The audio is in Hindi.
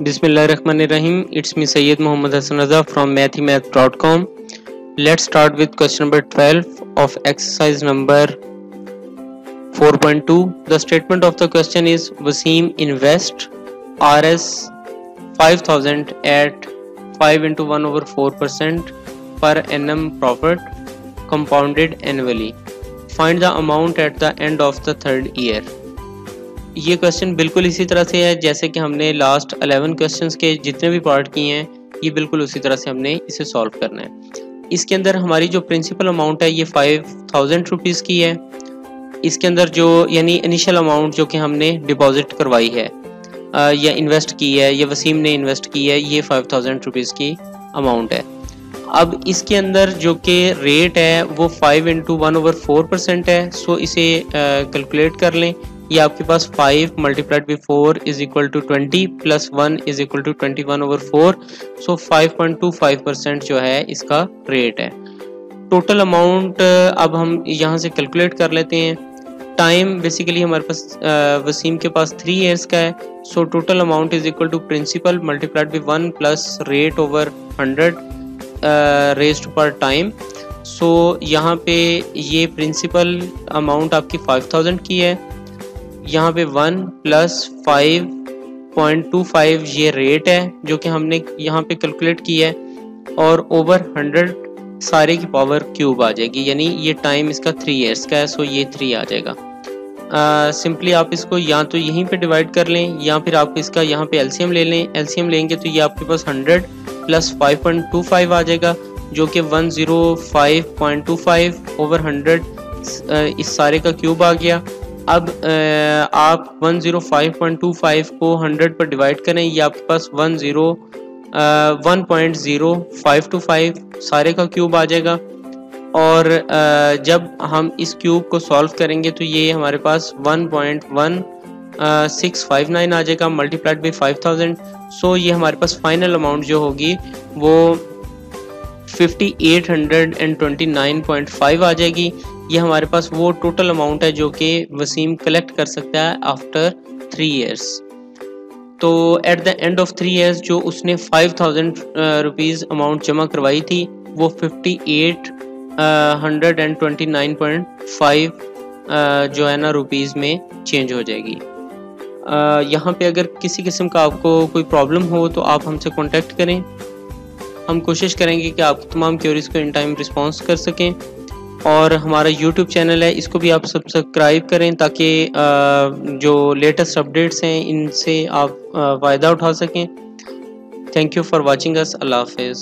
Bismillahirrahmanirrahim. It's me Sayyid Muhammad Hassan Raza from mathemath.com. Let's start with question number 12 of exercise number 4.2. The statement of the question is Wasim invest Rs 5000 at 5 into 1 over 4% per annum profit compounded annually. Find the amount at the end of the third year. ये क्वेश्चन बिल्कुल इसी तरह से है जैसे कि हमने लास्ट 11 क्वेश्चंस के जितने भी पार्ट किए हैं, ये बिल्कुल उसी तरह से हमने इसे सॉल्व करना है। इसके अंदर हमारी जो प्रिंसिपल अमाउंट है ये 5000 रुपीज़ की है। इसके अंदर जो यानी इनिशियल अमाउंट जो कि हमने डिपॉजिट करवाई है या इन्वेस्ट की है या वसीम ने इन्वेस्ट की है, ये 5000 रुपीज़ की अमाउंट है। अब इसके अंदर जो कि रेट है वो 5 into 1 over 4% है। सो इसे कैलकुलेट कर लें। ये आपके पास 5 multiplied by 4 is equal to 20 plus 1 is equal to 21 over 4. सो 5.25% जो है इसका रेट है। टोटल अमाउंट अब हम यहाँ से कैलकुलेट कर लेते हैं। टाइम बेसिकली हमारे पास वसीम के पास 3 years का है। So total amount is equal to principal multiplied by 1 plus rate over 100 raised पर टाइम। सो यहाँ पे ये प्रिंसिपल अमाउंट आपकी 5000 की है। यहाँ पे 1 प्लस 5.25 ये रेट है जो कि हमने यहाँ पे कैलकुलेट किया है और ओवर 100 सारे की पावर क्यूब आ जाएगी, यानी ये टाइम इसका 3 years का है। सो ये 3 आ जाएगा। सिंपली आप इसको या तो यहीं पे डिवाइड कर लें या फिर आप इसका यहाँ पे एलसीएम ले लें। एलसीएम लेंगे तो ये आपके पास 100 प्लस 5.25 आ जाएगा जो कि 105.25 ओवर 100 इस सारे का क्यूब आ गया। अब आप 105.25 को 100 पर डिवाइड करें, ये आपके पास 1.0525 सारे का क्यूब आ जाएगा। और जब हम इस क्यूब को सॉल्व करेंगे तो ये हमारे पास 1.1659 आ जाएगा मल्टीप्लाइड बाई 5000। सो ये हमारे पास फाइनल अमाउंट जो होगी वो 5829.5 आ जाएगी। ये हमारे पास वो टोटल अमाउंट है जो कि वसीम कलेक्ट कर सकता है आफ्टर 3 years। तो at the end of 3 years जो उसने 5000 रुपीज़ अमाउंट जमा करवाई थी वो 5829.5 जो है ना रुपीज़ में चेंज हो जाएगी। यहाँ पे अगर किसी किस्म का आपको कोई प्रॉब्लम हो तो आप हमसे कांटेक्ट करें। हम कोशिश करेंगे कि आपकी तमाम क्वेरीज को इन टाइम रिस्पॉन्स कर सकें। और हमारा YouTube चैनल है, इसको भी आप सब्सक्राइब करें ताकि जो लेटेस्ट अपडेट्स हैं इनसे आप फ़ायदा उठा सकें। Thank you for watching us. अल्लाह हाफिज़।